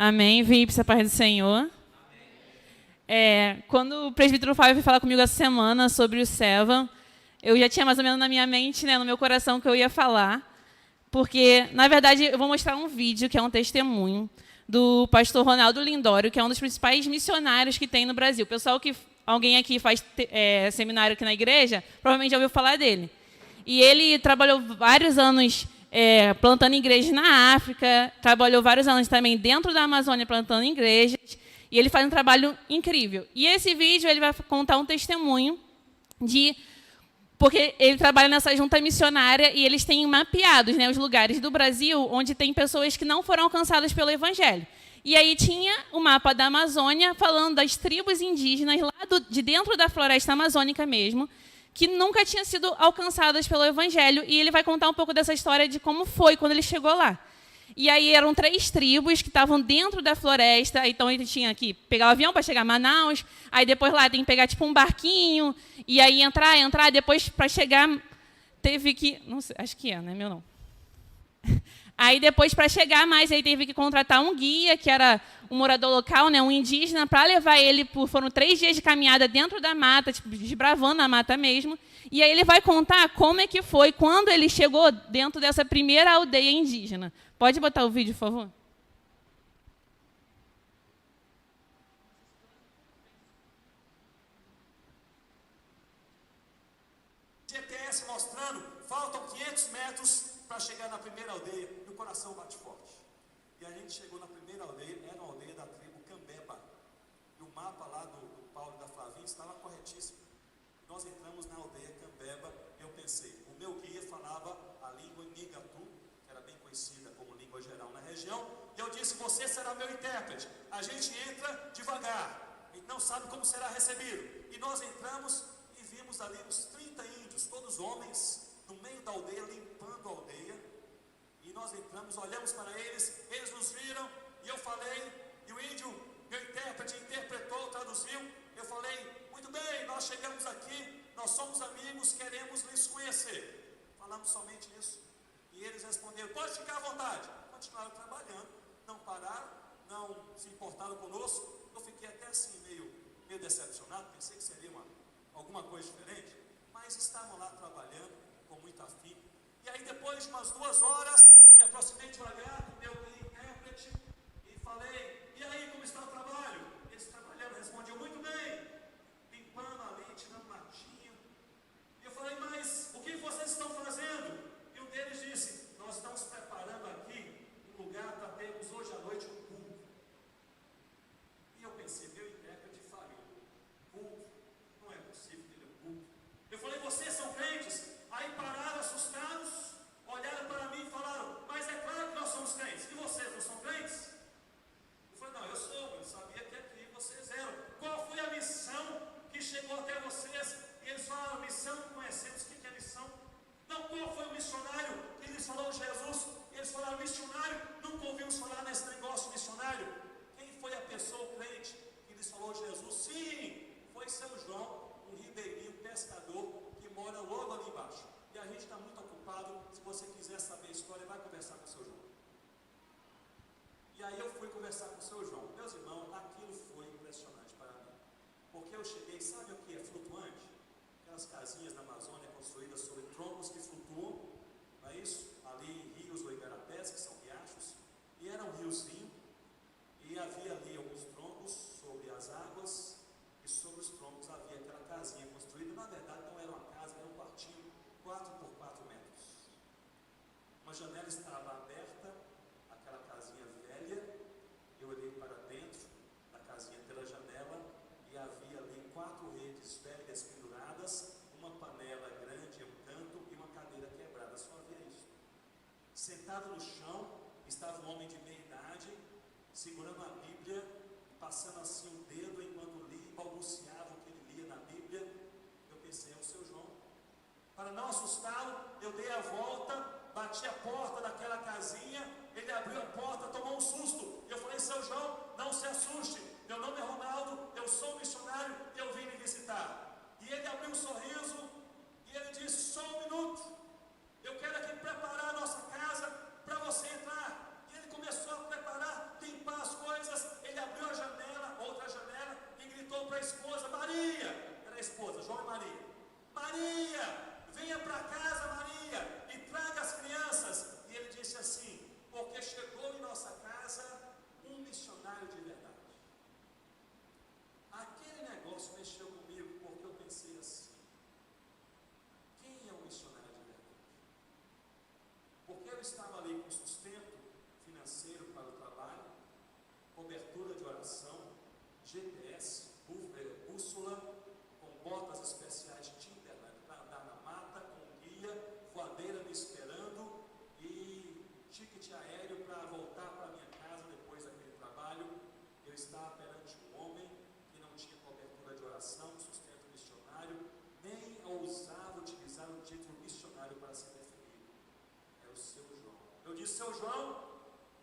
Amém. Vips, a paz do Senhor. Quando o presbítero Fábio veio falar comigo essa semana sobre o Seva, eu já tinha mais ou menos na minha mente, no meu coração, que eu ia falar. Porque, na verdade, eu vou mostrar um vídeo, que é um testemunho, do pastor Ronaldo Lindório, que é um dos principais missionários que tem no Brasil. Alguém aqui faz seminário aqui na igreja, provavelmente já ouviu falar dele. E ele trabalhou vários anos plantando igrejas na África, trabalhou vários anos também dentro da Amazônia plantando igrejas, e ele faz um trabalho incrível. E esse vídeo ele vai contar um testemunho porque ele trabalha nessa junta missionária e eles têm mapeados, os lugares do Brasil onde tem pessoas que não foram alcançadas pelo Evangelho. E aí tinha o mapa da Amazônia falando das tribos indígenas lá de dentro da floresta amazônica mesmo, que nunca tinham sido alcançadas pelo Evangelho, e ele vai contar um pouco dessa história de como foi quando ele chegou lá. E aí eram 3 tribos que estavam dentro da floresta, então ele tinha que pegar o avião para chegar a Manaus, aí depois lá tem que pegar tipo um barquinho, e aí entrar, depois para chegar teve que... Não sei, acho que não é meu não. Aí depois, para chegar mais, aí teve que contratar um guia, que era um morador local, um indígena, para levar ele foram 3 dias de caminhada dentro da mata, desbravando a mata mesmo. E aí ele vai contar como é que foi quando ele chegou dentro dessa primeira aldeia indígena. Pode botar o vídeo, por favor? GPS mostrando, faltam 500 metros para chegar na primeira aldeia, e o coração bate forte. E a gente chegou na primeira aldeia, era uma aldeia da tribo Cambeba. E o mapa lá do Paulo e da Flavinha estava corretíssimo. Nós entramos na aldeia Cambeba e eu pensei, o meu guia falava a língua Nigatu, que era bem conhecida como língua geral na região, e eu disse, você será meu intérprete. A gente entra devagar, a gente não sabe como será recebido. E nós entramos e vimos ali uns 30 índios, todos homens, no meio da aldeia, limpando a aldeia. E nós entramos, olhamos para eles, eles nos viram, e eu falei, e o índio, meu intérprete, interpretou, traduziu. Eu falei, muito bem, nós chegamos aqui, nós somos amigos, queremos lhes conhecer. Falamos somente isso. E eles responderam, pode ficar à vontade. Continuaram trabalhando, não pararam, não se importaram conosco. Eu fiquei até assim, meio decepcionado, pensei que seria alguma coisa diferente, mas estavam lá trabalhando com muito afinco. E aí depois de umas 2 horas, me aproximei devagar do meu intérprete e falei, e aí, como está o trabalho? Eles trabalhando, respondiam, muito bem, limpando ali, tirando matinho. E eu falei, mas o que vocês estão fazendo? E um deles disse, nós estamos preparando aqui um lugar para termos hoje à noite um culto. E eu pensei, meu intérprete falhou. Culto? Não é possível ter um culto. Eu falei, vocês são crentes? Aí pararam assustados, olharam para mim e falaram, mas é claro que nós somos crentes. E vocês não são crentes? Eu falei, não, eu sou, eu sabia que aqui vocês eram. Qual foi a missão que chegou até vocês? E eles falaram, missão, não conhecemos. O que é missão? Não, qual foi o missionário que lhes falou Jesus? E eles falaram, missionário, nunca ouvimos falar nesse negócio missionário. Quem foi a pessoa crente que lhes falou Jesus? Sim, foi São João, um ribeirinho, pescador, que mora logo ali embaixo. E a gente está muito ocupado. Se você quiser saber a história, vai conversar com o seu João. E aí eu fui conversar com o seu João. Meus irmãos, aquilo foi impressionante para mim. Porque eu cheguei, sabe o que é flutuante? Aquelas casinhas da Amazônia construídas sobre troncos que flutuam, não é isso? Ali em rios ou igarapés, que são riachos. E era um riozinho, e havia ali alguns troncos sobre as águas, e sobre os troncos havia aquela casinha construída. Na verdade não era uma casa, era um quartinho, 4 por 4 metros. Uma janela estava aberta, aquela casinha velha. Eu olhei para dentro da casinha pela janela e havia ali 4 redes velhas penduradas, uma panela grande em um canto e uma cadeira quebrada, só havia isso. Sentado no chão estava um homem de meia idade, segurando a Bíblia, passando assim o dedo enquanto lia, balbuciava o que ele lia na Bíblia. Eu pensei, é o seu João. Para não assustá-lo, eu dei a volta, bati a porta daquela casinha, ele abriu a porta, tomou um susto. Eu falei, seu João, não se assuste, meu nome é Ronaldo, eu sou missionário, eu vim lhe visitar. E ele abriu um sorriso, e ele disse, só um minuto, eu quero aqui preparar a nossa casa para você entrar. E ele começou a preparar, limpar as coisas. disse, seu João,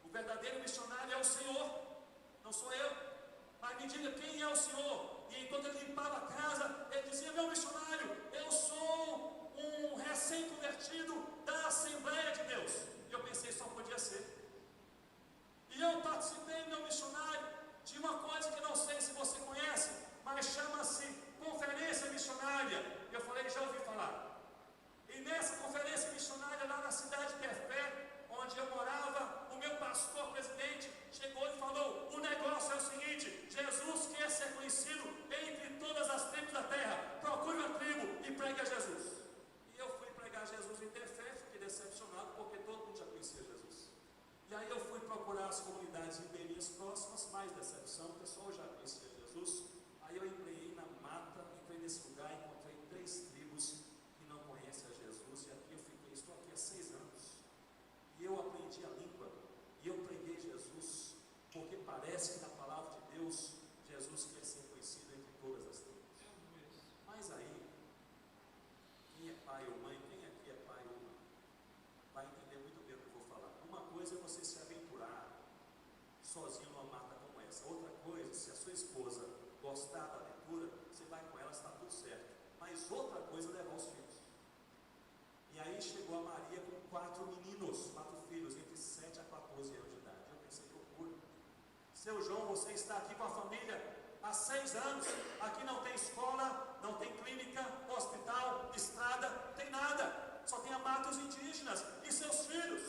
o verdadeiro missionário é o Senhor, não sou eu. Mas me diga quem é o Senhor. E enquanto ele limpava a casa, ele dizia, meu missionário, eu sou um recém-convertido da Assembleia de Deus. E eu pensei, só podia ser. E eu participei, meu missionário, de uma coisa que não sei se você conhece, mas chama-se Conferência Missionária. Eu falei, já ouvi falar. E nessa conferência missionária, lá na cidade de Perfé, onde eu morava, o meu pastor presidente chegou e falou, o negócio é o seguinte, Jesus quer ser conhecido entre todas as tribos da terra, procure uma tribo e pregue a Jesus. E eu fui pregar Jesus em Perfé, fiquei decepcionado, porque todo mundo já conhecia Jesus. E aí eu fui procurar as comunidades ribeirinhas próximas, mais decepção, o pessoal já conhecia Jesus. Aí eu entrei na mata, entrei nesse lugar, encontrei 3 tribos que não conhecem a Jesus, e aqui eu fiquei, estou aqui há 6 anos. E eu aprendi a língua, e eu preguei Jesus, porque parece que na palavra de Deus, Jesus quer ser conhecido entre todas as tribos. Mas aí, quem é pai ou mãe, quem aqui é pai ou mãe, vai entender muito bem o que eu vou falar. Uma coisa é você se aventurar sozinho numa mata como essa. Outra coisa, se a sua esposa gostar da aventura, você vai com ela, está tudo certo. Mas outra coisa é levar os filhos. E aí chegou a Maria com 4 meninos, 4 filhos, entre 7 a 14 anos de idade. Eu pensei, que loucura. Seu João, você está aqui com a família há 6 anos. Aqui não tem escola, não tem clínica, hospital, estrada, não tem nada. Só tem matos indígenas e seus filhos.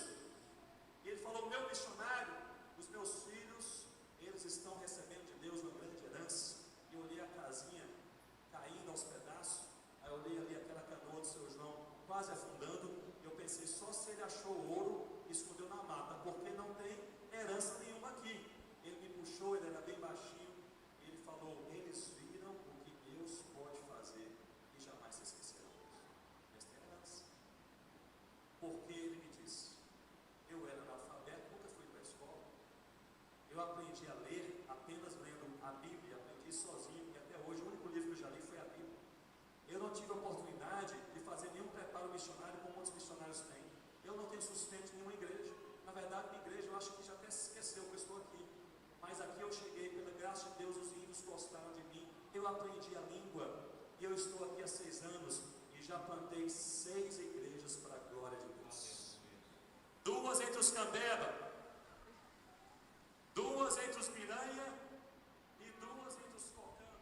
E ele falou, meu missionário, os meus filhos, eles estão recebendo de Deus uma grande herança. E eu olhei a casinha caindo aos pedaços. Aí eu olhei ali aquela canoa do seu João quase afundando. Eu pensei, só se ele achou ouro e escondeu na mata, porque não tem herança nenhuma aqui. Ele me puxou, ele era bem baixinho, e ele falou, eles viram o que Deus pode fazer e jamais se esquecerão disso. Esta é a herança. Porque ele me disse, eu era analfabeto, nunca fui para a escola. Eu aprendi a ler apenas lendo a Bíblia, aprendi sozinho, e até hoje o único livro que eu já li foi a Bíblia. Eu não tive a oportunidade de fazer nenhum preparo missionário como outros missionários têm. Eu não tenho sustento em nenhuma igreja. Na verdade, minha igreja, eu acho que já até se esqueceu que eu estou aqui. Mas aqui eu cheguei, pela graça de Deus, os índios gostaram de mim. Eu aprendi a língua. E eu estou aqui há 6 anos e já plantei 6 igrejas para a glória de Deus. 2 entre os Cambeba, 2 entre os Miranha e 2 entre os Cocamba.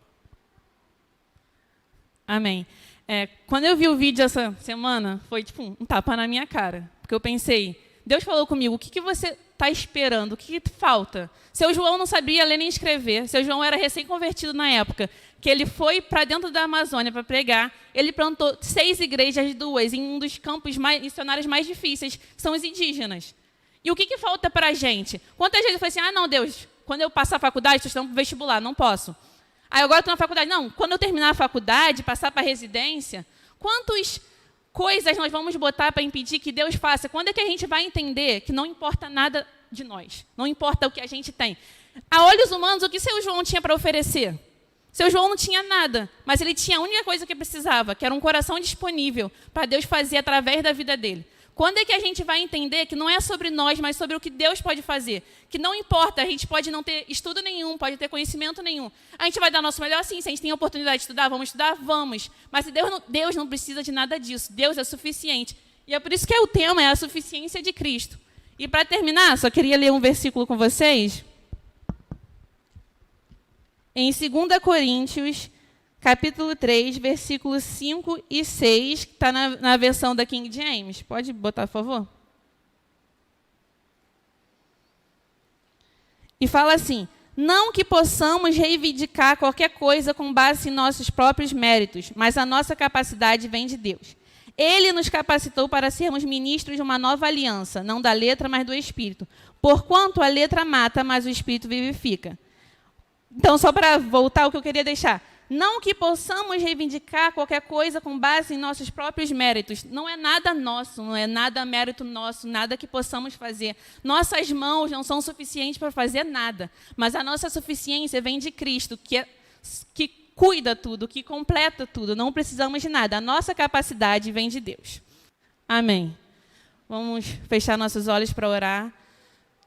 Amém. Quando eu vi o vídeo essa semana, foi tipo um tapa na minha cara. Porque eu pensei, Deus falou comigo, o que você está esperando? O que falta? Seu João não sabia ler nem escrever. Seu João era recém-convertido na época, que ele foi para dentro da Amazônia para pregar. Ele plantou 6 igrejas, 2, em um dos campos missionários mais difíceis, que são os indígenas. E o que falta para a gente? Quantas vezes eu falei assim, não, Deus, quando eu passar a faculdade, estou estudando para o vestibular, não posso. Aí agora estou na faculdade. Não, quando eu terminar a faculdade, passar para a residência, quantas coisas nós vamos botar para impedir que Deus faça? Quando é que a gente vai entender que não importa nada de nós? Não importa o que a gente tem. A olhos humanos, o que seu João tinha para oferecer? Seu João não tinha nada, mas ele tinha a única coisa que precisava, que era um coração disponível para Deus fazer através da vida dele. Quando é que a gente vai entender que não é sobre nós, mas sobre o que Deus pode fazer? Que não importa, a gente pode não ter estudo nenhum, pode ter conhecimento nenhum. A gente vai dar nosso melhor, sim. Se a gente tem a oportunidade de estudar, vamos estudar? Vamos. Mas Deus não precisa de nada disso. Deus é suficiente. E é por isso que o tema é a suficiência de Cristo. E para terminar, só queria ler um versículo com vocês. Em 2 Coríntios, capítulo 3, versículos 5 e 6, que está na versão da King James. Pode botar, por favor? E fala assim, não que possamos reivindicar qualquer coisa com base em nossos próprios méritos, mas a nossa capacidade vem de Deus. Ele nos capacitou para sermos ministros de uma nova aliança, não da letra, mas do Espírito. Porquanto a letra mata, mas o Espírito vivifica. Então, só para voltar o que eu queria deixar. Não que possamos reivindicar qualquer coisa com base em nossos próprios méritos. Não é nada nosso, não é nada mérito nosso, nada que possamos fazer. Nossas mãos não são suficientes para fazer nada. Mas a nossa suficiência vem de Cristo, que cuida tudo, que completa tudo. Não precisamos de nada. A nossa capacidade vem de Deus. Amém. Vamos fechar nossos olhos para orar.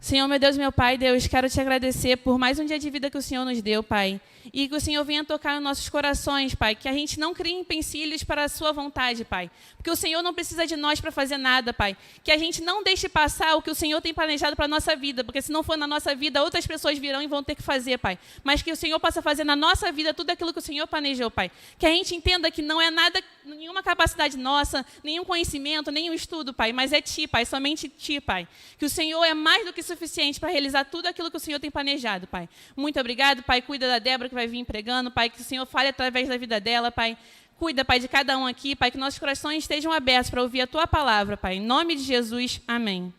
Senhor, meu Deus, meu Pai, Deus, quero te agradecer por mais um dia de vida que o Senhor nos deu, Pai. E que o Senhor venha tocar nos nossos corações, Pai. Que a gente não crie empecilhos para a sua vontade, Pai. Porque o Senhor não precisa de nós para fazer nada, Pai. Que a gente não deixe passar o que o Senhor tem planejado para a nossa vida. Porque se não for na nossa vida, outras pessoas virão e vão ter que fazer, Pai. Mas que o Senhor possa fazer na nossa vida tudo aquilo que o Senhor planejou, Pai. Que a gente entenda que não é nada, nenhuma capacidade nossa, nenhum conhecimento, nenhum estudo, Pai. Mas é Ti, Pai. Somente Ti, Pai. Que o Senhor é mais do que suficiente para realizar tudo aquilo que o Senhor tem planejado, Pai. Muito obrigado, Pai. Cuida da Débora que vai vir pregando, Pai. Que o Senhor fale através da vida dela, Pai. Cuida, Pai, de cada um aqui, Pai. Que nossos corações estejam abertos para ouvir a Tua palavra, Pai. Em nome de Jesus, amém.